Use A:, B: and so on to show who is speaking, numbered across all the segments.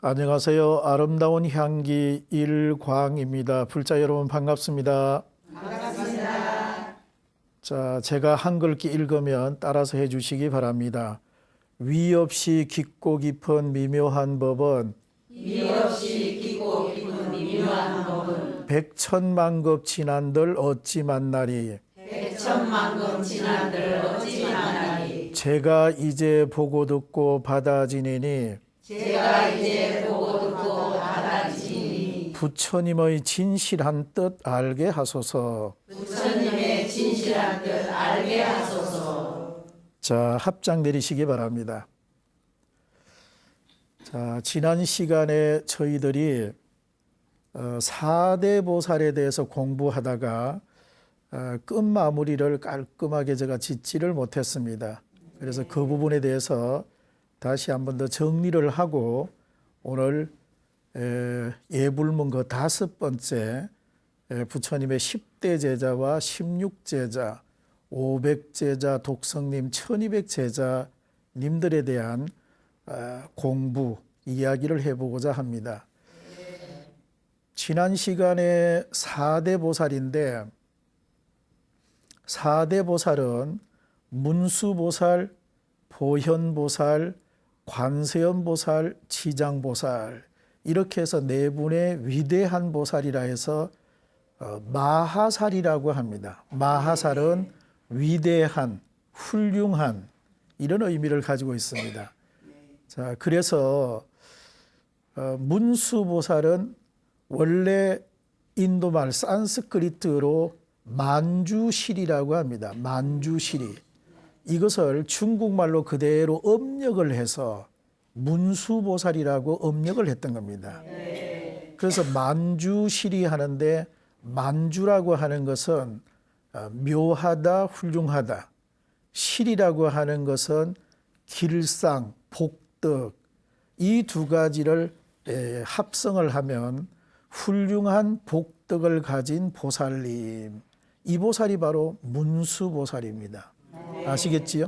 A: 안녕하세요. 아름다운 향기 일광입니다. 불자 여러분 반갑습니다.
B: 반갑습니다.
A: 자, 제가 한글기 읽으면 따라서 해주시기 바랍니다. 위 없이 깊고 깊은 미묘한 법은
B: 위 없이 깊고 깊은 미묘한 법은
A: 백천만급 지난들 어찌 만나리.
B: 백천만금 지난들 어찌 만나리.
A: 제가 이제 보고 듣고 받아지니니
B: 제가 이제 보고 듣고 받아지니
A: 부처님의 진실한 뜻 알게 하소서.
B: 부처님의 진실한 뜻 알게 하소서.
A: 자, 합장 내리시기 바랍니다. 자, 지난 시간에 저희들이 4대 보살에 대해서 공부하다가 끝 마무리를 깔끔하게 제가 짓지를 못했습니다. 그래서 그 부분에 대해서 다시 한 번 더 정리를 하고 오늘 예불문 그 5번째 부처님의 10대 제자와 16제자, 500제자, 독성님, 1200제자님들에 대한 공부, 이야기를 해보고자 합니다. 지난 시간에 4대 보살인데 4대 보살은 문수보살, 보현보살, 관세음보살, 지장보살 이렇게 해서 네 분의 위대한 보살이라 해서 마하살이라고 합니다. 마하살은 위대한, 훌륭한 이런 의미를 가지고 있습니다. 자, 그래서 문수보살은 원래 인도말 산스크리트로 만주실이라고 합니다. 만주실이. 이것을 중국말로 그대로 음력을 해서 문수보살이라고 음력을 했던 겁니다. 그래서 만주실이 하는데 만주라고 하는 것은 묘하다, 훌륭하다. 실이라고 하는 것은 길상, 복덕 이 두 가지를 합성을 하면 훌륭한 복덕을 가진 보살님. 이 보살이 바로 문수보살입니다. 아시겠지요?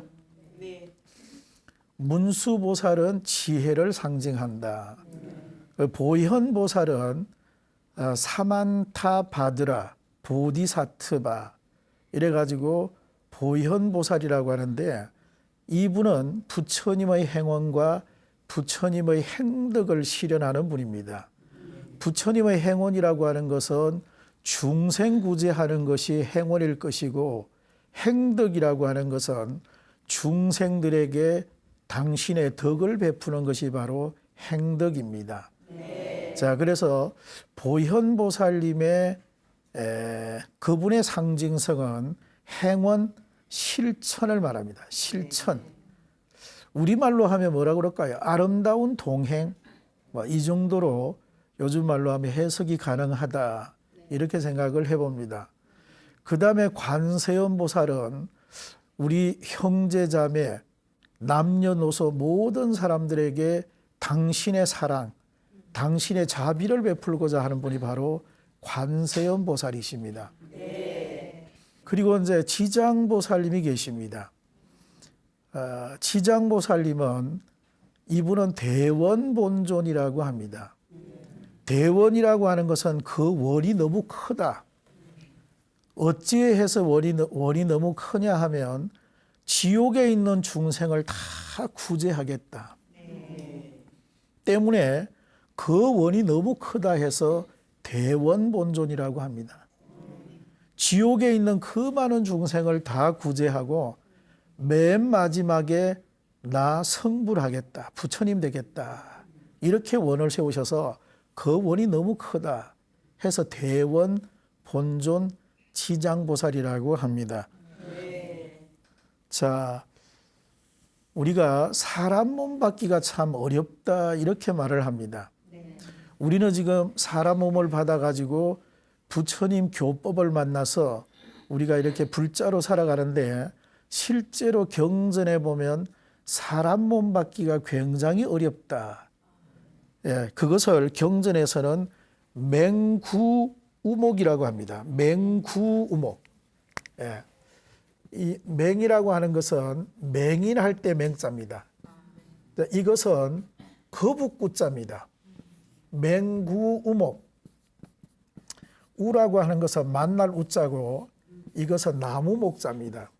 A: 문수보살은 지혜를 상징한다. 보현보살은 사만타바드라, 보디사트바 이래가지고 보현보살이라고 하는데 이분은 부처님의 행원과 부처님의 행덕을 실현하는 분입니다. 부처님의 행원이라고 하는 것은 중생구제하는 것이 행원일 것이고 행덕이라고 하는 것은 중생들에게 당신의 덕을 베푸는 것이 바로 행덕입니다. 자, 그래서 보현보살님의 그분의 상징성은 행원 실천을 말합니다. 실천. 우리말로 하면 뭐라 그럴까요? 아름다운 동행. 이 정도로 요즘 말로 하면 해석이 가능하다. 이렇게 생각을 해봅니다. 그 다음에 관세음보살은 우리 형제자매, 남녀노소 모든 사람들에게 당신의 사랑, 당신의 자비를 베풀고자 하는 분이 바로 관세음보살이십니다. 그리고 이제 지장보살님이 계십니다. 지장보살님은 이분은 대원본존이라고 합니다. 대원이라고 하는 것은 그 원이 너무 크다. 어찌해서 원이 너무 크냐 하면 지옥에 있는 중생을 다 구제하겠다. 때문에 그 원이 너무 크다 해서 대원본존이라고 합니다. 지옥에 있는 그 많은 중생을 다 구제하고 맨 마지막에 나 성불하겠다. 부처님 되겠다. 이렇게 원을 세우셔서 그 원이 너무 크다 해서 대원, 본존, 지장보살이라고 합니다. 자, 우리가 사람 몸 받기가 참 어렵다 이렇게 말을 합니다. 우리는 지금 사람 몸을 받아가지고 부처님 교법을 만나서 우리가 이렇게 불자로 살아가는데 실제로 경전에 보면 사람 몸 받기가 굉장히 어렵다. 그것을 경전에서는 맹구우목이라고 합니다. 맹구우목. 이 맹이라고 하는 것은 맹인할 때 맹자입니다. 이것은 거북구자입니다. 맹구우목. 우라고 하는 것은 만날 우자고 이것은 나무 목자입니다.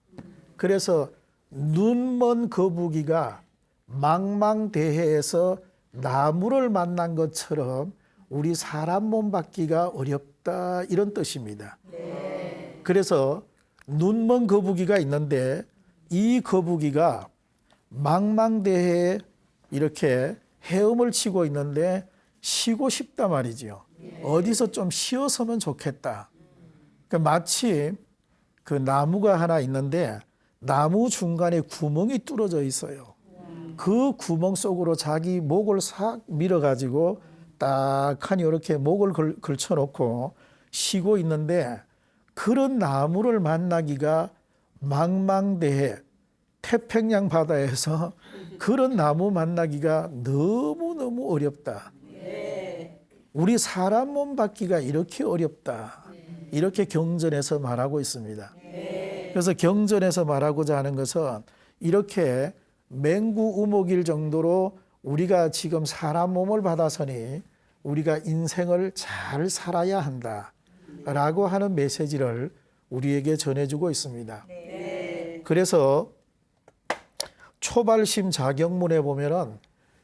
A: 그래서 눈먼 거북이가 망망대해에서 나무를 만난 것처럼 우리 사람 몸 받기가 어렵다, 이런 뜻입니다. 그래서 눈먼 거북이가 있는데 이 거북이가 망망대해에 이렇게 헤엄을 치고 있는데 쉬고 싶다 말이지요. 어디서 좀 쉬었으면 좋겠다. 그러니까 마치 그 나무가 하나 있는데 나무 중간에 구멍이 뚫어져 있어요. 그 구멍 속으로 자기 목을 싹 밀어가지고 딱하니 이렇게 목을 걸쳐놓고 쉬고 있는데, 그런 나무를 만나기가 망망대해 태평양 바다에서 그런 나무 만나기가 너무너무 어렵다. 우리 사람 몸 받기가 이렇게 어렵다. 이렇게 경전에서 말하고 있습니다. 그래서 경전에서 말하고자 하는 것은 이렇게 맹구우목일 정도로 우리가 지금 사람 몸을 받아서니 우리가 인생을 잘 살아야 한다라고 하는 메시지를 우리에게 전해주고 있습니다. 그래서 초발심 자경문에 보면은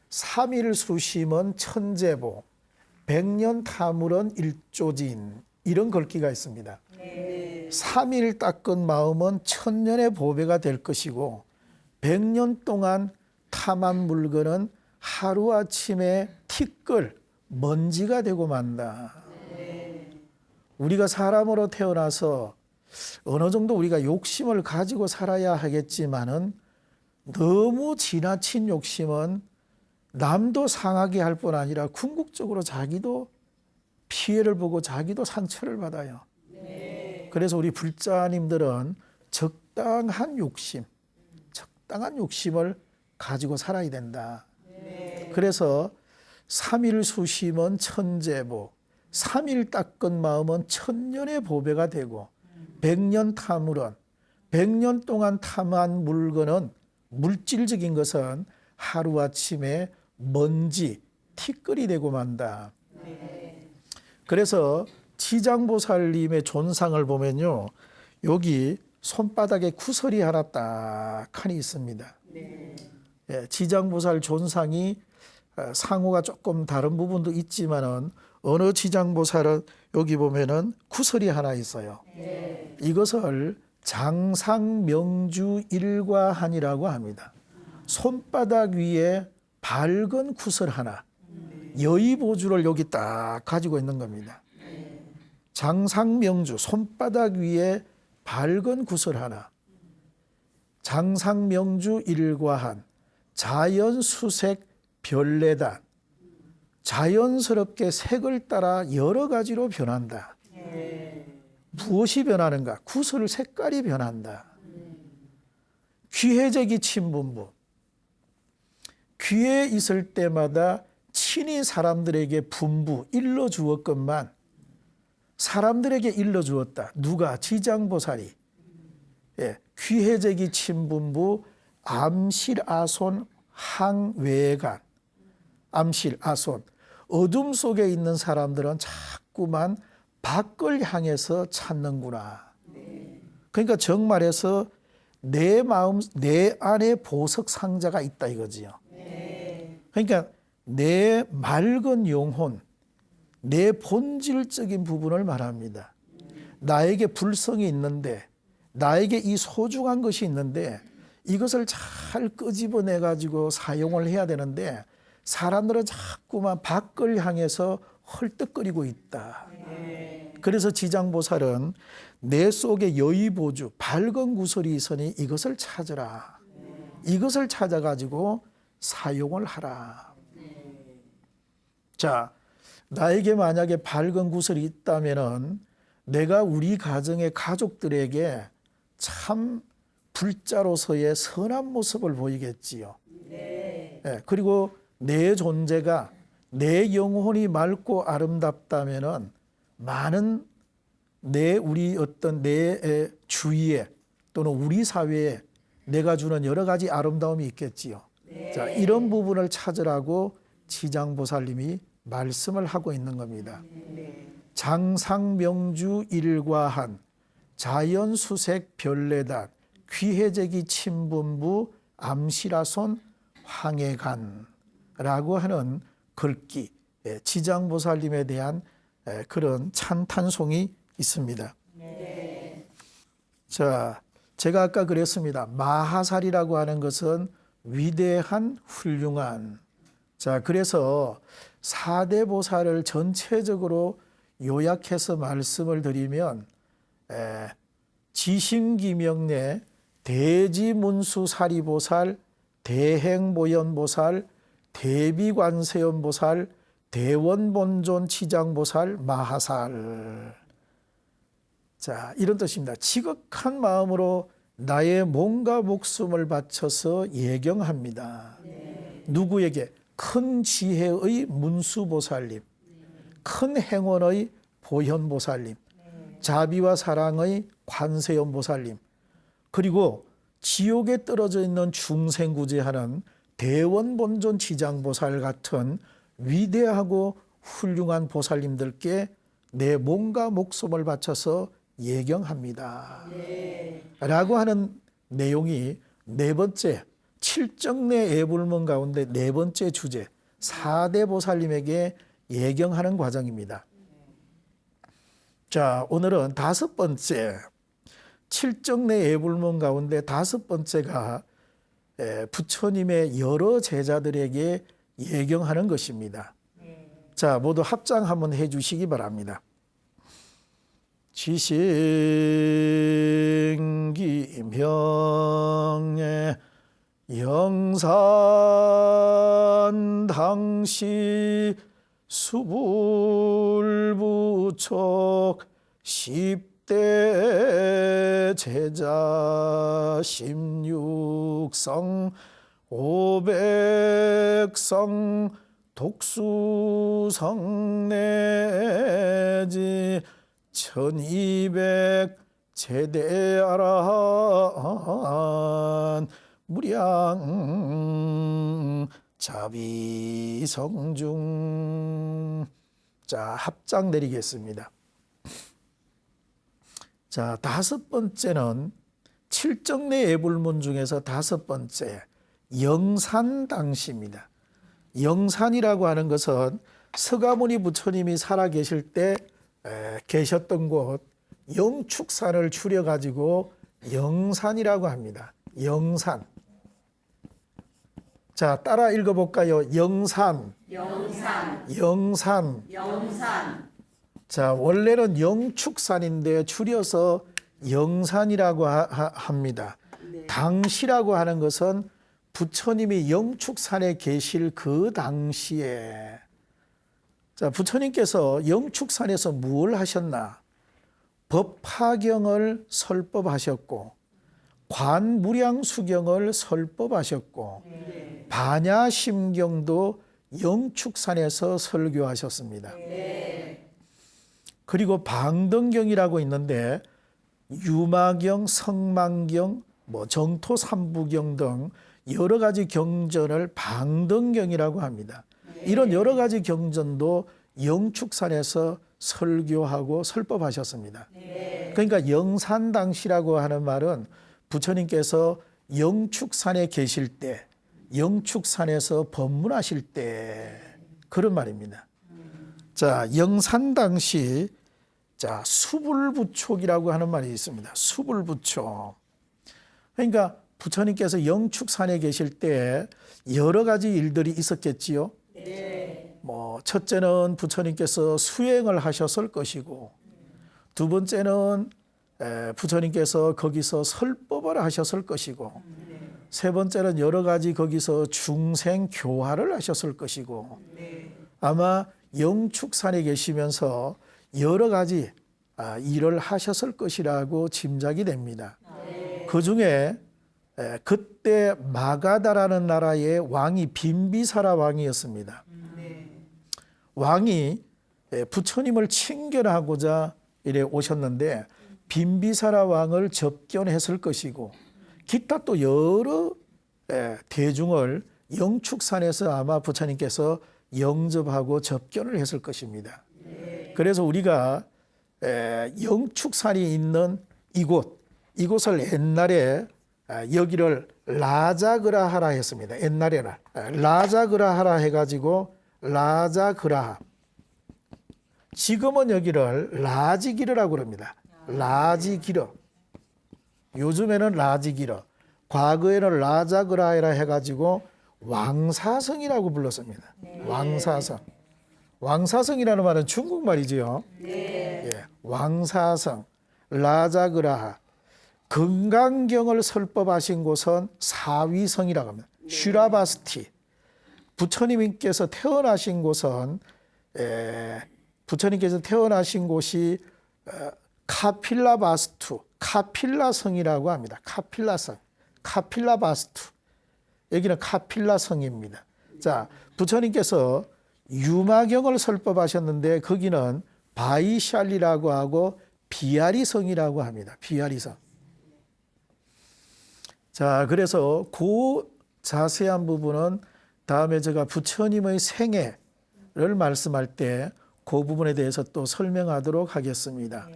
A: 삼일수심은 천재보, 백년 탐울은 일조진, 이런 글귀가 있습니다. 3일 닦은 마음은 천년의 보배가 될 것이고 100년 동안 탐한 물건은 하루아침에 티끌, 먼지가 되고 만다. 우리가 사람으로 태어나서 어느 정도 우리가 욕심을 가지고 살아야 하겠지만은 너무 지나친 욕심은 남도 상하게 할 뿐 아니라 궁극적으로 자기도 피해를 보고 자기도 상처를 받아요. 그래서 우리 불자님들은 적당한 욕심을 가지고 살아야 된다. 그래서 3일 수심은 천재보, 3일 닦은 마음은 천년의 보배가 되고 100년 탐울은, 100년 동안 탐한 물건은, 물질적인 것은 하루아침에 먼지, 티끌이 되고 만다. 그래서 지장보살님의 존상을 보면요, 여기 손바닥에 구설이 하나 딱 하니 있습니다. 예, 지장보살 존상이 상호가 조금 다른 부분도 있지만은 어느 지장보살은 여기 보면은 구설이 하나 있어요. 이것을 장상명주 일과한이라고 합니다. 손바닥 위에 밝은 구설 하나, 여의보주를 여기 딱 가지고 있는 겁니다. 장상명주, 손바닥 위에 밝은 구설 하나, 장상명주 일과한, 자연수색 별내단, 자연스럽게 색을 따라 여러 가지로 변한다. 무엇이 변하는가? 구설 색깔이 변한다. 귀해제기 친분부, 귀에 있을 때마다 친히 사람들에게 분부, 일러주었건만 사람들에게 일러주었다. 누가? 지장보살이. 예, 귀해제기 친분부, 암실아손 항외간. 암실아손. 어둠 속에 있는 사람들은 자꾸만 밖을 향해서 찾는구나. 그러니까 정말해서 내 마음, 내 안에 보석 상자가 있다 이거지요. 그러니까 내 맑은 영혼, 내 본질적인 부분을 말합니다. 나에게 불성이 있는데, 나에게 이 소중한 것이 있는데 이것을 잘 끄집어내 가지고 사용을 해야 되는데 사람들은 자꾸만 밖을 향해서 헐떡거리고 있다. 그래서 지장보살은 내 속에 여의보주, 밝은 구설이 있으니 이것을 찾으라. 이것을 찾아가지고 사용을 하라. 자, 나에게 만약에 밝은 구설이 있다면은 내가 우리 가정의 가족들에게 참 불자로서의 선한 모습을 보이겠지요. 네, 그리고 내 존재가, 내 영혼이 맑고 아름답다면은 많은 우리 어떤 내 주위에 또는 우리 사회에 내가 주는 여러 가지 아름다움이 있겠지요. 자, 이런 부분을 찾으라고 지장보살님이 말씀을 하고 있는 겁니다. 장상명주 일과한 자연수색 별내단 귀해제기 친분부 암시라손 황해간라고 하는 글귀, 지장보살님에 대한 그런 찬탄송이 있습니다. 자, 제가 아까 그랬습니다. 마하살이라고 하는 것은 위대한, 훌륭한. 자, 그래서 4대 보살을 전체적으로 요약해서 말씀을 드리면 지심기명내 대지문수사리보살, 대행보현보살, 대비관세음보살, 대원본존치장보살, 마하살. 자, 이런 뜻입니다. 지극한 마음으로 나의 몸과 목숨을 바쳐서 예경합니다. 누구에게? 큰 지혜의 문수보살님, 큰 행원의 보현보살님, 자비와 사랑의 관세음보살님, 그리고 지옥에 떨어져 있는 중생구제하는 대원본존지장보살 같은 위대하고 훌륭한 보살님들께 내 몸과 목숨을 바쳐서 예경합니다. 라고 하는 내용이 네 번째, 칠정내 애불문 가운데 네 번째 주제, 4대 보살님에게 예경하는 과정입니다. 자, 오늘은 다섯 번째, 칠정내 애불문 가운데 다섯 번째가 부처님의 여러 제자들에게 예경하는 것입니다. 자, 모두 합장 한번 해주시기 바랍니다. 지신기명에 영산당시 수불부촉 10대 제자 16성 500성 독수성 내지 1200 제대아라한 무량 자비성중. 자, 합장 내리겠습니다. 자, 다섯 번째는 칠정내 애불문 중에서 다섯 번째, 영산당시입니다. 영산이라고 하는 것은 서가모니 부처님이 살아계실 때 계셨던 곳, 영축산을 추려가지고 영산이라고 합니다. 영산. 자, 따라 읽어볼까요? 영산.
B: 영산.
A: 영산.
B: 영산.
A: 자, 원래는 영축산인데 추려서 영산이라고 합니다. 당시라고 하는 것은 부처님이 영축산에 계실 그 당시에, 자, 부처님께서 영축산에서 무엇을 하셨나? 법화경을 설법하셨고, 관무량수경을 설법하셨고, 반야심경도 영축산에서 설교하셨습니다. 그리고 방등경이라고 있는데 유마경, 성망경, 정토삼부경 등 여러 가지 경전을 방등경이라고 합니다. 이런 여러 가지 경전도 영축산에서 설교하고 설법하셨습니다. 그러니까 영산당시라고 하는 말은 부처님께서 영축산에 계실 때, 영축산에서 법문하실 때 그런 말입니다. 자, 영산당시, 자, 수불부촉이라고 하는 말이 있습니다. 수불부촉. 그러니까 부처님께서 영축산에 계실 때 여러 가지 일들이 있었겠지요. 첫째는 부처님께서 수행을 하셨을 것이고, 두 번째는 부처님께서 거기서 설법을 하셨을 것이고, 세 번째는 여러 가지 거기서 중생 교화를 하셨을 것이고, 아마 영축산에 계시면서 여러 가지 일을 하셨을 것이라고 짐작이 됩니다. 그 중에 그때 마가다라는 나라의 왕이 빈비사라 왕이었습니다. 왕이 부처님을 친견하고자 이래 오셨는데 빈비사라 왕을 접견했을 것이고, 기타 또 여러 대중을 영축산에서 아마 부처님께서 영접하고 접견을 했을 것입니다. 그래서 우리가 영축산이 있는 이곳을 옛날에 여기를 라자그라하라 했습니다. 옛날에는 라자그라하라 해가지고 라자그라하. 지금은 여기를 라지기르라고 그럽니다. 라지기르. 요즘에는 라지기르. 과거에는 라자그라하라 해가지고 왕사성이라고 불렀습니다. 왕사성. 왕사성이라는 말은 중국말이지요. 예, 왕사성, 라자그라하. 건강경을 설법하신 곳은 사위성이라고 합니다. 슈라바스티. 부처님께서 태어나신 곳은 곳이 카필라바스투, 카필라성이라고 합니다. 카필라성, 카필라바스투. 여기는 카필라성입니다. 자, 부처님께서 유마경을 설법하셨는데 거기는 바이샬리라고 하고 비아리성이라고 합니다. 비아리성. 자, 그래서 그 자세한 부분은 다음에 제가 부처님의 생애를 말씀할 때 그 부분에 대해서 또 설명하도록 하겠습니다.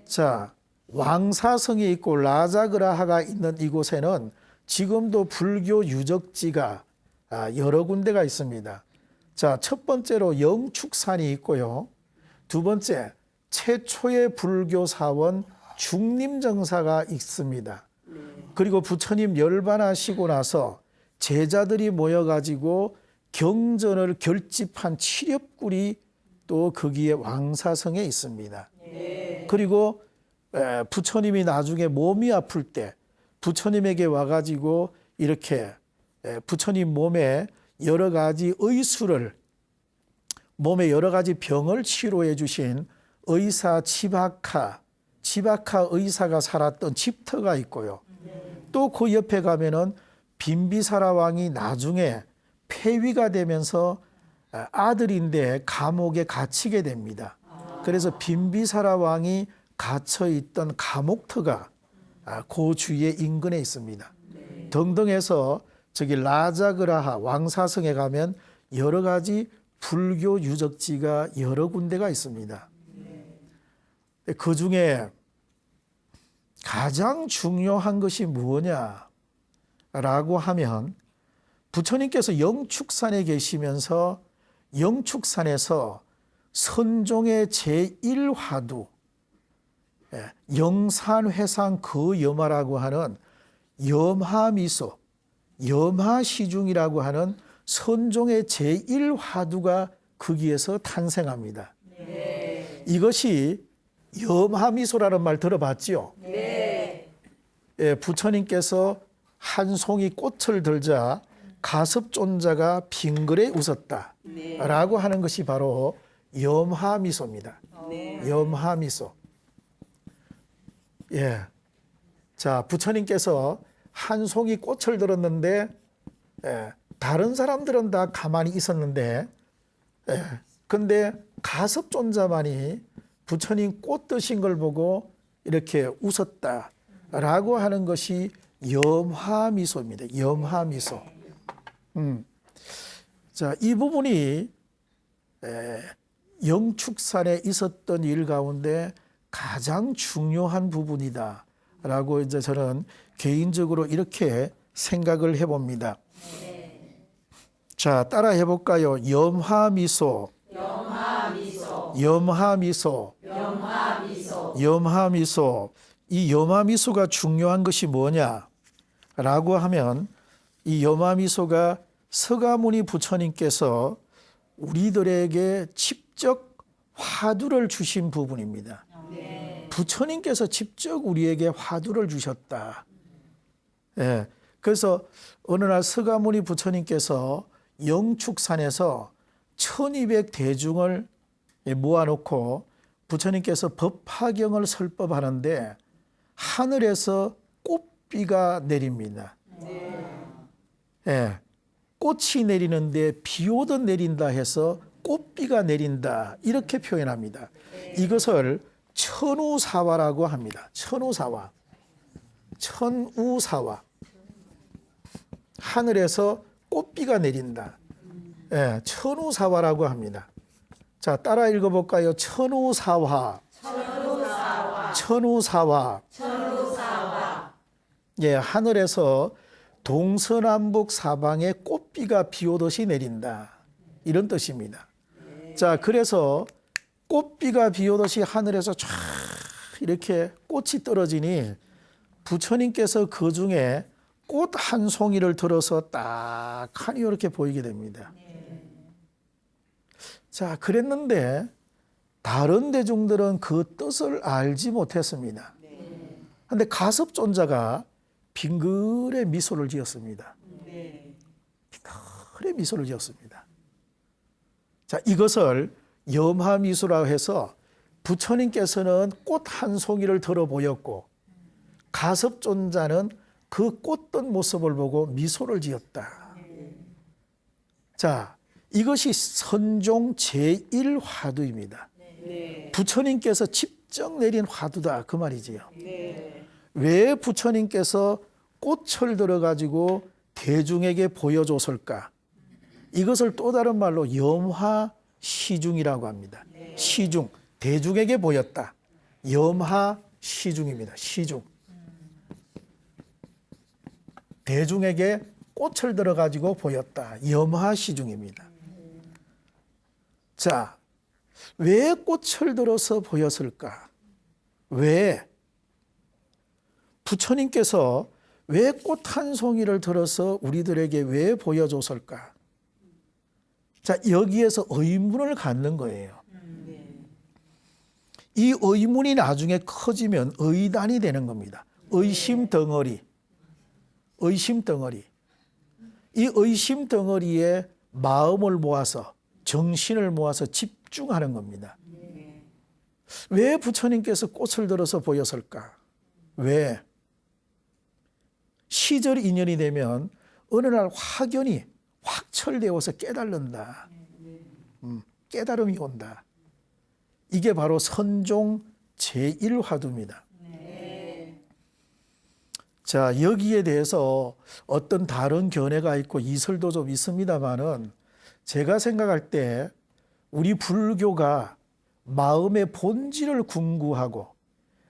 A: 자, 왕사성이 있고 라자그라하가 있는 이곳에는 지금도 불교 유적지가 여러 군데가 있습니다. 자, 첫 번째로 영축산이 있고요. 두 번째, 최초의 불교 사원 중림정사가 있습니다. 그리고 부처님 열반하시고 나서 제자들이 모여가지고 경전을 결집한 칠엽굴이 또 거기에 왕사성에 있습니다. 그리고 부처님이 나중에 몸이 아플 때 부처님에게 와가지고 이렇게 부처님 몸에 여러 가지 의수를, 몸에 여러 가지 병을 치료해 주신 의사 지바카 의사가 살았던 집터가 있고요. 또 그 옆에 가면은 빈비사라 왕이 나중에 폐위가 되면서 아들인데 감옥에 갇히게 됩니다. 그래서 빈비사라 왕이 갇혀 있던 감옥터가 그 주위에 인근에 있습니다. 등등해서 저기 라자그라하 왕사성에 가면 여러 가지 불교 유적지가 여러 군데가 있습니다. 그 중에 가장 중요한 것이 무엇냐라고 하면 부처님께서 영축산에 계시면서 영축산에서 선종의 제1화두 영산회상 거염화라고 하는 염화미소, 염화시중이라고 하는 선종의 제1화두가 거기에서 탄생합니다. 이것이 염화미소라는 말 들어봤지요? 부처님께서 한 송이 꽃을 들자 가섭존자가 빙그레 웃었다라고 하는 것이 바로 염화미소입니다. 염화미소. 예. 자, 부처님께서 한 송이 꽃을 들었는데 다른 사람들은 다 가만히 있었는데 근데 가섭존자만이 부처님 꽃 드신 걸 보고 이렇게 웃었다라고 하는 것이 염화미소입니다. 염화미소. 자, 이 부분이 영축산에 있었던 일 가운데 가장 중요한 부분이다라고 이제 저는 개인적으로 이렇게 생각을 해봅니다. 자, 따라 해볼까요? 염화미소, 염화미소, 염화미소. 이 염화미소가 중요한 것이 뭐냐라고 하면 이 염화미소가 서가모니 부처님께서 우리들에게 직접 화두를 주신 부분입니다. 부처님께서 직접 우리에게 화두를 주셨다. 예. 그래서 어느 날 서가모니 부처님께서 영축산에서 1200 대중을 모아놓고 부처님께서 법화경을 설법하는데 하늘에서 꽃비가 내립니다. 예. 꽃이 내리는데 비 오듯 내린다 해서 꽃비가 내린다 이렇게 표현합니다. 이것을 천우사화라고 합니다. 천우사화. 천우사화. 하늘에서 꽃비가 내린다. 예, 천우사화라고 합니다. 자, 따라 읽어볼까요? 천우사화. 천우사화. 예, 하늘에서 동서남북 사방에 꽃비가 비 오듯이 내린다. 이런 뜻입니다. 자, 그래서 꽃비가 비 오듯이 하늘에서 쫙 이렇게 꽃이 떨어지니 부처님께서 그 중에 꽃 한 송이를 들어서 딱하니 이렇게 보이게 됩니다. 자, 그랬는데 다른 대중들은 그 뜻을 알지 못했습니다. 그런데 가섭존자가 빙글에 미소를 지었습니다. 빙글에 미소를 지었습니다. 자, 이것을 염화미소라고 해서 부처님께서는 꽃 한 송이를 들어 보였고 가섭존자는 그 꽃던 모습을 보고 미소를 지었다. 자, 이것이 선종 제1화두입니다. 부처님께서 직접 내린 화두다 그 말이지요. 왜 부처님께서 꽃을 들어가지고 대중에게 보여줬을까? 이것을 또 다른 말로 염화시중이라고 합니다. 시중, 대중에게 보였다. 염화시중입니다. 시중. 대중에게 꽃을 들어가지고 보였다. 염화시중입니다. 자, 왜 꽃을 들어서 보였을까? 왜? 부처님께서 왜 꽃 한 송이를 들어서 우리들에게 왜 보여줬을까? 자, 여기에서 의문을 갖는 거예요. 이 의문이 나중에 커지면 의단이 되는 겁니다. 의심 덩어리. 의심 덩어리. 이 의심 덩어리에 마음을 모아서 정신을 모아서 집중하는 겁니다. 왜 부처님께서 꽃을 들어서 보였을까? 왜? 시절 인연이 되면 어느 날 확연히 확철되어서 깨달는다. 깨달음이 온다. 이게 바로 선종 제1화두입니다. 자, 여기에 대해서 어떤 다른 견해가 있고 이설도 좀 있습니다만은 제가 생각할 때 우리 불교가 마음의 본질을 궁구하고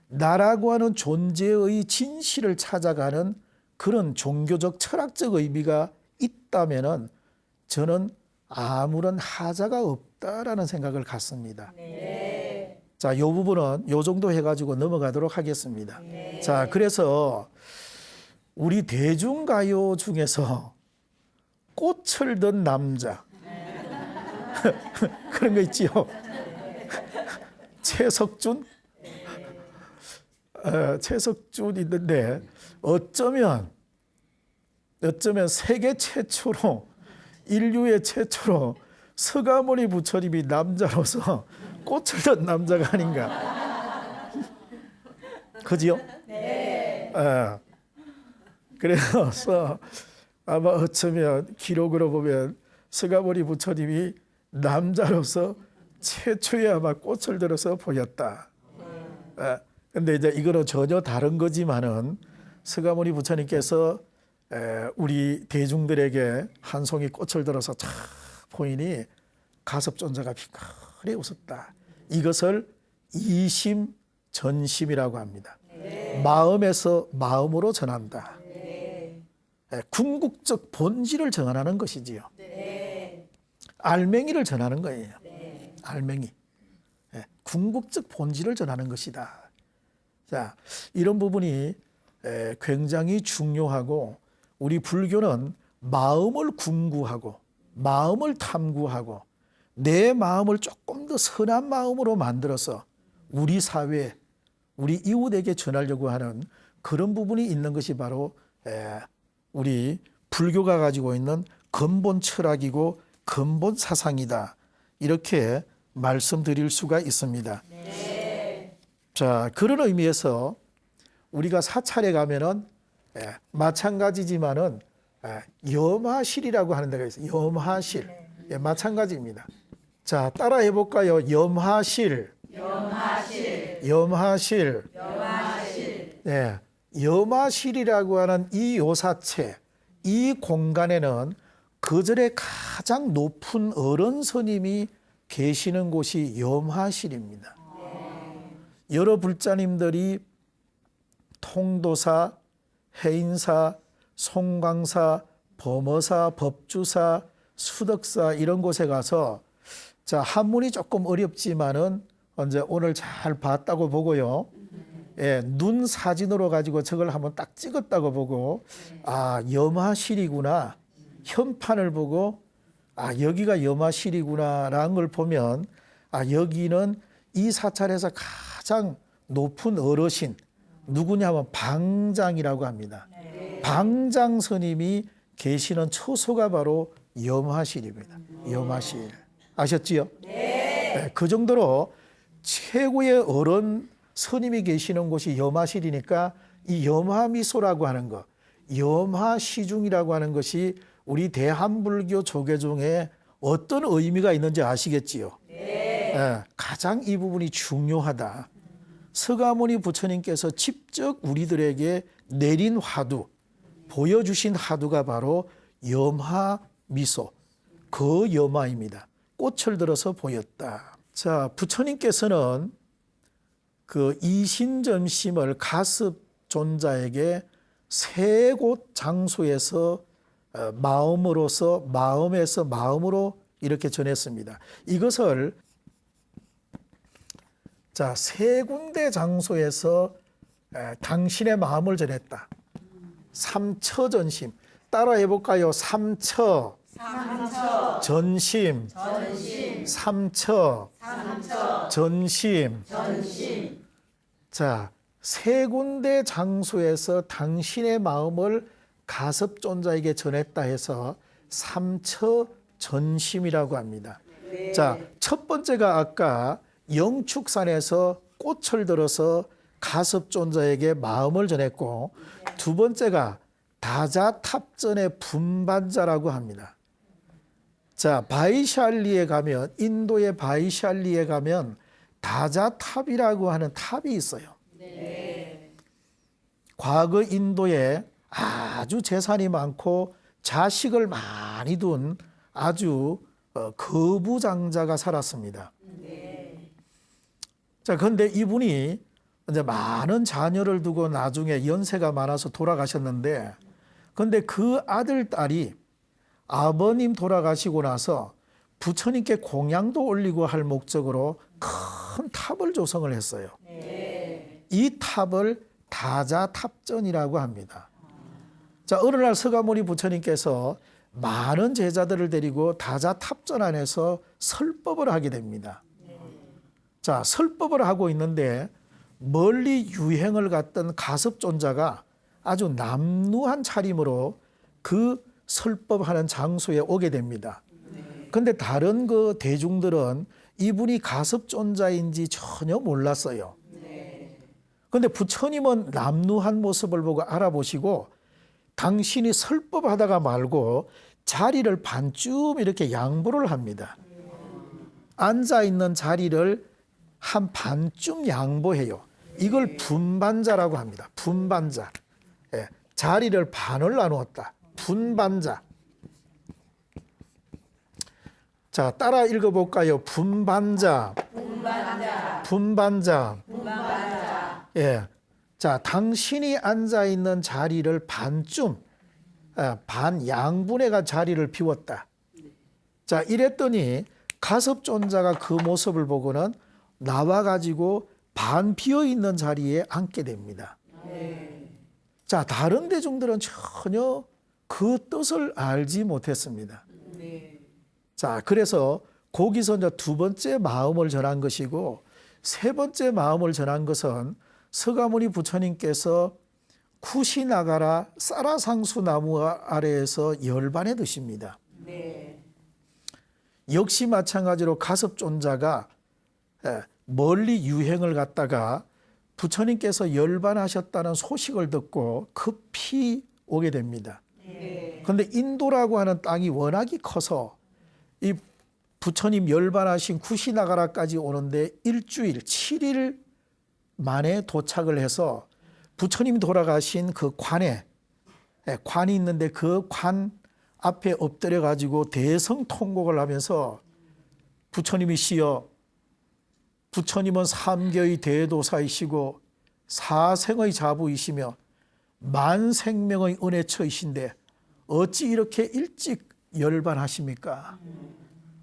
A: 나라고 하는 존재의 진실을 찾아가는 그런 종교적 철학적 의미가 있다면은 저는 아무런 하자가 없다라는 생각을 갖습니다. 자, 이 부분은 이 정도 해가지고 넘어가도록 하겠습니다. 자, 그래서 우리 대중가요 중에서 꽃을 든 남자 그런 거 있지요. 최석준 있는데 어쩌면 세계 최초로 인류의 최초로 서가모니 부처님이 남자로서 꽃을 든 남자가 아닌가. 그지요? 네. 그래서 아마 어쩌면 기록으로 보면 서가모니 부처님이 남자로서 최초에 아마 꽃을 들어서 보였다. 근데 이제 이거는 전혀 다른 거지만은 서가모니 부처님께서 우리 대중들에게 한 송이 꽃을 들어서 쫙 보이니 가섭존자가 빙그레 웃었다. 이것을 이심전심이라고 합니다. 마음에서 마음으로 전한다. 궁극적 본질을 전하는 것이지요. 알맹이를 전하는 거예요. 알맹이. 궁극적 본질을 전하는 것이다. 자, 이런 부분이 굉장히 중요하고 우리 불교는 마음을 궁구하고 마음을 탐구하고 내 마음을 조금 더 선한 마음으로 만들어서 우리 사회, 우리 이웃에게 전하려고 하는 그런 부분이 있는 것이 바로 우리 불교가 가지고 있는 근본 철학이고 근본 사상이다. 이렇게 말씀드릴 수가 있습니다. 자, 그런 의미에서 우리가 사찰에 가면은 마찬가지지만은 염화실이라고 하는 데가 있어요. 염화실. 마찬가지입니다. 자, 따라해 볼까요? 염화실. 네, 염화실이라고 하는 이 요사체, 이 공간에는 거절에 가장 높은 어른 스님이 계시는 곳이 염화실입니다. 여러 불자님들이 통도사, 해인사, 송광사, 범어사, 법주사, 수덕사 이런 곳에 가서 자, 한문이 조금 어렵지만은 이제 오늘 잘 봤다고 보고요. 예, 눈 사진으로 가지고 저걸 한번 딱 찍었다고 보고 아, 염화실이구나. 현판을 보고 아, 여기가 염화실이구나라는 걸 보면 아, 여기는 이 사찰에서 가장 높은 어르신 누구냐 하면 방장이라고 합니다. 방장 스님이 계시는 처소가 바로 염화실입니다. 염화실. 아셨지요? 네. 그 정도로 최고의 어른 스님이 계시는 곳이 염화실이니까 이 염화미소라고 하는 것, 염화시중이라고 하는 것이 우리 대한불교 조계 중에 어떤 의미가 있는지 아시겠지요? 네. 가장 이 부분이 중요하다. 서가모니 부처님께서 직접 우리들에게 내린 화두, 보여주신 화두가 바로 염화미소, 그 염화입니다. 꽃을 들어서 보였다. 자, 부처님께서는 그 이신점심을 가습존자에게 세 곳 장소에서 마음에서 마음으로 이렇게 전했습니다. 이것을 자, 세 군데 장소에서 당신의 마음을 전했다. 삼처전심. 따라해 볼까요? 삼처. 전심. 삼처. 전심. 자, 세 군데 장소에서 당신의 마음을 가섭존자에게 전했다 해서 삼처 전심이라고 합니다. 자, 첫 번째가 아까 영축산에서 꽃을 들어서 가섭존자에게 마음을 전했고 두 번째가 다자탑전의 분반자라고 합니다. 자, 바이샬리에 가면 인도의 바이샬리에 가면 다자탑이라고 하는 탑이 있어요. 과거 인도에 아주 재산이 많고 자식을 많이 둔 아주 거부장자가 살았습니다. 자, 그런데 이분이 이제 많은 자녀를 두고 나중에 연세가 많아서 돌아가셨는데, 그런데 그 아들, 딸이 아버님 돌아가시고 나서 부처님께 공양도 올리고 할 목적으로 큰 탑을 조성을 했어요. 이 탑을 다자탑전이라고 합니다. 자, 어느 날 서가모니 부처님께서 많은 제자들을 데리고 다자탑전 안에서 설법을 하게 됩니다. 자, 설법을 하고 있는데 멀리 유행을 갔던 가섭존자가 아주 남루한 차림으로 그 설법하는 장소에 오게 됩니다. 그런데 다른 그 대중들은 이분이 가섭존자인지 전혀 몰랐어요. 그런데 부처님은 남루한 모습을 보고 알아보시고 당신이 설법하다가 말고 자리를 반쯤 이렇게 양보를 합니다. 앉아있는 자리를 한 반쯤 양보해요. 이걸 분반자라고 합니다. 분반자. 예, 자리를 반을 나누었다. 분반자. 자, 따라 읽어볼까요? 분반자. 분반자. 예. 자, 당신이 앉아있는 자리를 반쯤, 반 양분해가 자리를 비웠다. 자, 이랬더니 가섭존자가 그 모습을 보고는 나와가지고 반 비어있는 자리에 앉게 됩니다. 자, 다른 대중들은 전혀 그 뜻을 알지 못했습니다. 자, 그래서 거기서 이제 두 번째 마음을 전한 것이고 세 번째 마음을 전한 것은 서가모니 부처님께서 쿠시나가라 쌀아상수 나무 아래에서 열반에 드십니다. 역시 마찬가지로 가섭존자가 멀리 유행을 갔다가 부처님께서 열반하셨다는 소식을 듣고 급히 오게 됩니다. 그런데 인도라고 하는 땅이 워낙이 커서 이 부처님 열반하신 쿠시나가라까지 오는데 일주일, 7일 만에 도착을 해서 부처님 돌아가신 그 관에 관이 있는데 그 관 앞에 엎드려 가지고 대성통곡을 하면서 부처님이시여, 부처님은 삼계의 대도사이시고 사생의 자부이시며 만생명의 은혜처이신데 어찌 이렇게 일찍 열반하십니까?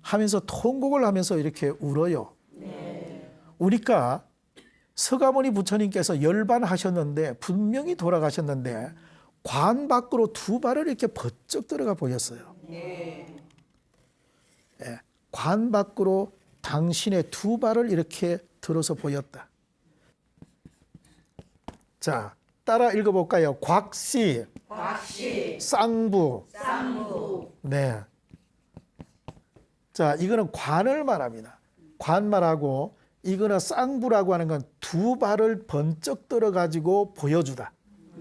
A: 하면서 통곡을 하면서 이렇게 울어요. 우니까 서가모니 부처님께서 열반하셨는데, 분명히 돌아가셨는데 관 밖으로 두 발을 이렇게 번쩍 들어가 보였어요. 관 밖으로 당신의 두 발을 이렇게 들어서 보였다. 자, 따라 읽어볼까요? 곽씨, 쌍부. 네. 자, 이거는 관을 말합니다. 관 말하고, 이거는 쌍부라고 하는 건 두 발을 번쩍 들어 가지고 보여주다.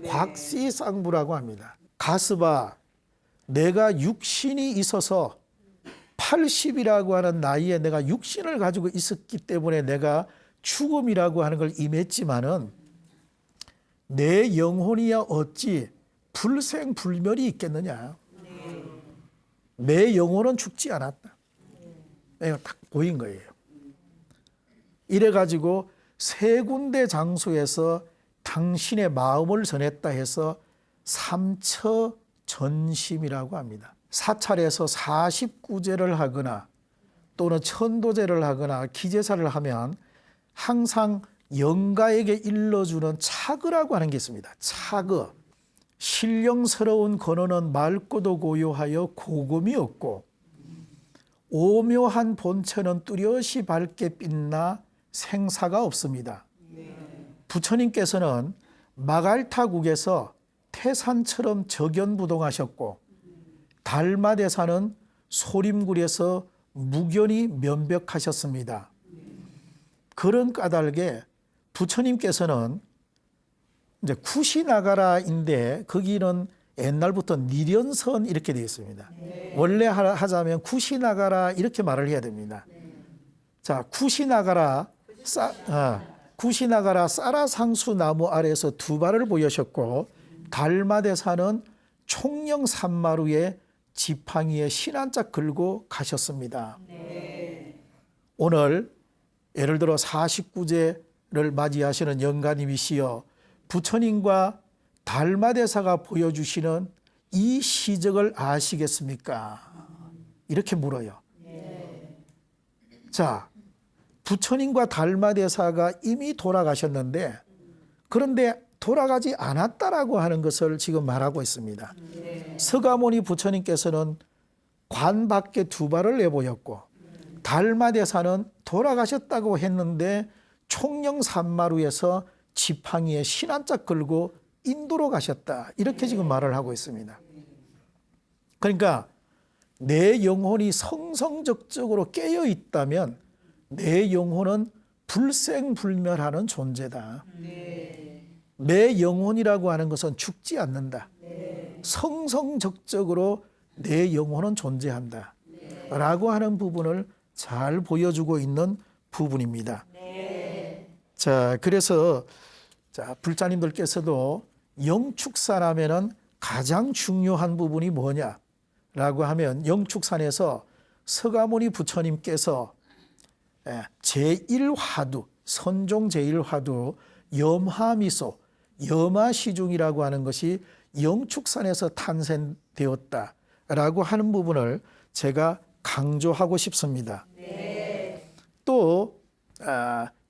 A: 곽씨 쌍부라고 합니다. 가스바, 내가 육신이 있어서 80이라고 하는 나이에 내가 육신을 가지고 있었기 때문에 내가 죽음이라고 하는 걸 임했지만은 내 영혼이야 어찌 불생불멸이 있겠느냐. 내 영혼은 죽지 않았다. 내가 딱 보인 거예요. 이래가지고 세 군데 장소에서 당신의 마음을 전했다 해서 삼처 전심이라고 합니다. 사찰에서 49제를 하거나 또는 천도제를 하거나 기제사를 하면 항상 영가에게 일러주는 차거라고 하는 게 있습니다. 차거. 신령스러운 건어는 맑고도 고요하여 고금이 없고 오묘한 본체는 뚜렷이 밝게 빛나 생사가 없습니다. 부처님께서는 마갈타국에서 태산처럼 적연부동하셨고 달마대사는 소림굴에서 무견히 면벽하셨습니다. 그런 까닭에 부처님께서는 이제 쿠시나가라인데 거기는 옛날부터 니련선 이렇게 되어 있습니다. 원래 하자면 쿠시나가라 이렇게 말을 해야 됩니다. 자, 쿠시나가라 사라상수 나무 아래에서 두 발을 보이셨고 달마대사는 총령 산마루에 지팡이에 신한짝 걸고 가셨습니다. 오늘 예를 들어 49제를 맞이하시는 영가님이시여, 부처님과 달마대사가 보여주시는 이 시적을 아시겠습니까? 이렇게 물어요. 자, 부처님과 달마대사가 이미 돌아가셨는데 그런데 돌아가지 않았다라고 하는 것을 지금 말하고 있습니다. 서가모니 부처님께서는 관 밖에 두 발을 내보였고 달마대사는 돌아가셨다고 했는데 총령 산마루에서 지팡이에 신한짝 걸고 인도로 가셨다. 이렇게 지금 말을 하고 있습니다. 그러니까 내 영혼이 성성적적으로 깨어 있다면 내 영혼은 불생불멸하는 존재다. 내 영혼이라고 하는 것은 죽지 않는다. 성성적적으로 내 영혼은 존재한다. 라고 하는 부분을 잘 보여주고 있는 부분입니다. 자, 그래서 불자님들께서도 영축산하면은 가장 중요한 부분이 뭐냐라고 하면 영축산에서 서가모니 부처님께서 제1화두, 선종 제1화두 염화미소, 염화시중이라고 하는 것이 영축산에서 탄생되었다라고 하는 부분을 제가 강조하고 싶습니다. 또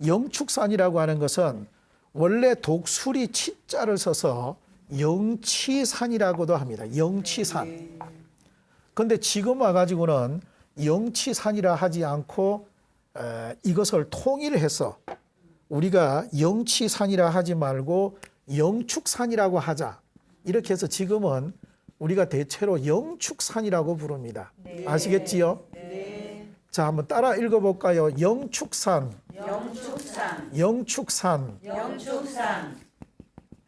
A: 영축산이라고 하는 것은 원래 독수리 치자를 써서 영치산이라고도 합니다. 영치산. 그런데 지금 와가지고는 영치산이라 하지 않고 이것을 통일해서 우리가 영치산이라 하지 말고 영축산이라고 하자. 이렇게 해서 지금은 우리가 대체로 영축산이라고 부릅니다. 아시겠지요? 자, 한번 따라 읽어볼까요? 영축산.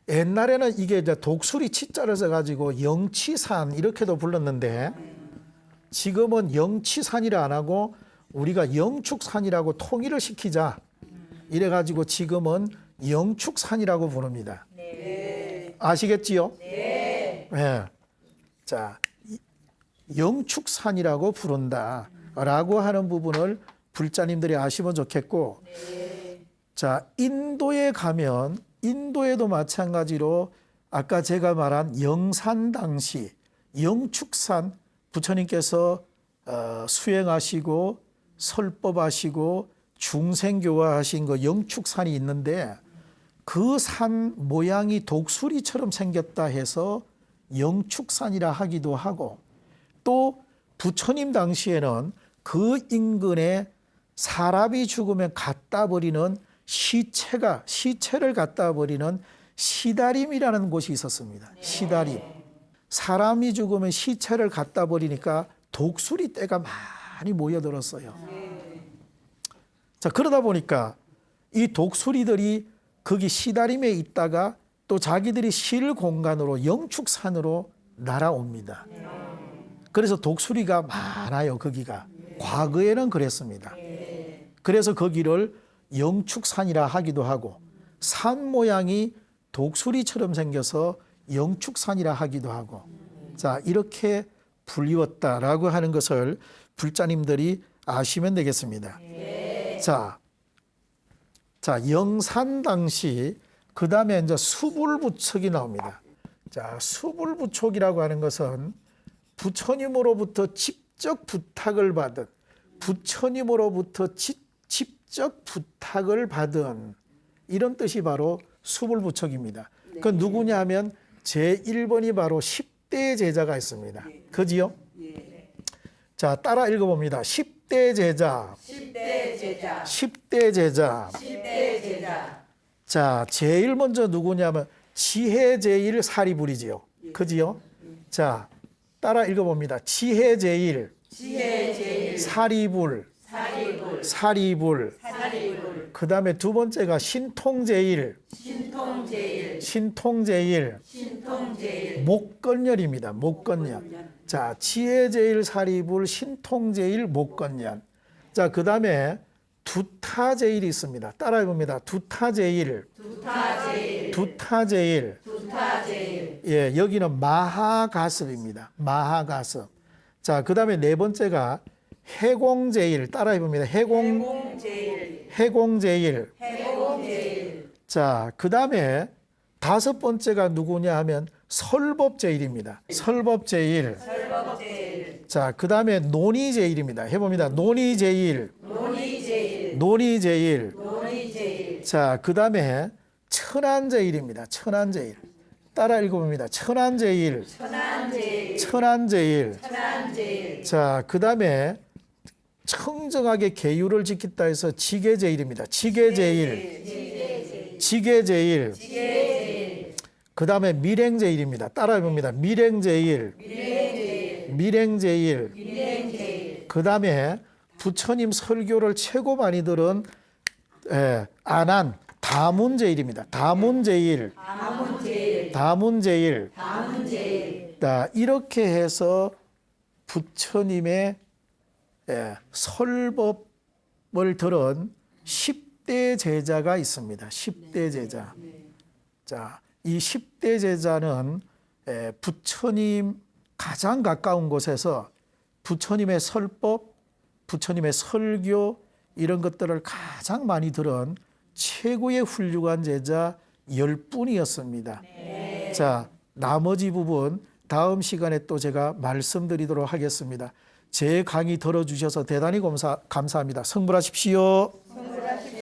A: 옛날에는 이게 이제 독수리 치자를 써가지고 영치산 이렇게도 불렀는데 지금은 영치산이라 안 하고 우리가 영축산이라고 통일을 시키자. 이래가지고 지금은 영축산이라고 부릅니다. 아시겠지요? 네. 자, 영축산이라고 부른다라고 하는 부분을 불자님들이 아시면 좋겠고, 자, 인도에 가면 인도에도 마찬가지로 아까 제가 말한 영산 당시 영축산 부처님께서 수행하시고 설법하시고 중생교화하신 그 영축산이 있는데, 그 산 모양이 독수리처럼 생겼다 해서 영축산이라 하기도 하고, 또 부처님 당시에는 그 인근에 사람이 죽으면 갖다 버리는 시체를 갖다 버리는 시다림이라는 곳이 있었습니다. 시다림. 사람이 죽으면 시체를 갖다 버리니까 독수리 떼가 많이 모여들었어요. 자, 그러다 보니까 이 독수리들이 거기 시다림에 있다가 또 자기들이 쉴 공간으로 영축산으로 날아옵니다. 그래서 독수리가 많아요, 거기가. 과거에는 그랬습니다. 그래서 거기를 영축산이라 하기도 하고, 산 모양이 독수리처럼 생겨서 영축산이라 하기도 하고, 자, 이렇게 불리웠다라고 하는 것을 불자님들이 아시면 되겠습니다. 자, 영산 당시 그 다음에 이제 수불부척이 나옵니다. 자, 수불부척이라고 하는 것은 부처님으로부터 직접 부탁을 받은, 부처님으로부터 직접 부탁을 받은 이런 뜻이 바로 수불부척입니다. 그 누구냐 하면 제1번이 바로 10대 제자가 있습니다. 그지요? 자, 따라 읽어봅니다. 10대 제자.
B: 10대 제자.
A: 10대 제자.
B: 10대 제자.
A: 자, 제일 먼저 누구냐면 지혜 제일 사리불이지요. 그지요? 자, 따라 읽어봅니다. 지혜 제일.
B: 지혜 제일.
A: 사리불.
B: 사리불.
A: 사리불.
B: 사리불.
A: 그 다음에 두 번째가 신통제일.
B: 신통제일.
A: 신통제일.
B: 신통제일.
A: 목건열입니다. 목건열. 자, 지혜제일, 사리불, 신통제일, 목건열. 자, 그 다음에 두타제일이 있습니다. 따라해봅니다. 두타제일.
B: 두타제일.
A: 두타제일.
B: 두타제일.
A: 예, 여기는 마하가습입니다. 마하가습. 자, 그 다음에 네 번째가 해공제일. 따라해봅니다.
B: 해공제일.
A: 해공제일.
B: 해공제일.
A: 자, 그 다음에 다섯 번째가 누구냐 하면 설법제일입니다. 설법제일.
B: 설법제일.
A: 자, 그 다음에 논의제일입니다. 해봅니다. 논의제일.
B: 논의제일.
A: 논의제일.
B: 논의제일.
A: 자, 그 다음에 천안제일입니다. 천안제일. 따라 읽어봅니다. 천안제일.
B: 천안제일.
A: 천안제일.
B: 천안제일.
A: 자, 그 다음에 청정하게 계율을 지켰다 해서 지계제일입니다. 지계제일. 지계제일.
B: 지계제일.
A: 그 다음에 밀행제일입니다. 따라 해봅니다. 밀행제일.
B: 밀행제일.
A: 밀행제일.
B: 밀행제일.
A: 그 다음에 부처님 설교를 최고 많이 들은 안한 다문제일입니다. 다문제일.
B: 다문제일.
A: 다문제일.
B: 다문제일.
A: 이렇게 해서 부처님의 설법을 들은 10대 제자가 있습니다. 10대 제자. 자, 이 10대 제자는 부처님 가장 가까운 곳에서 부처님의 설법, 부처님의 설교 이런 것들을 가장 많이 들은 최고의 훌륭한 제자 10분이었습니다. 자, 나머지 부분 다음 시간에 또 제가 말씀드리도록 하겠습니다. 제 강의 들어주셔서 대단히 감사합니다. 성불하십시오.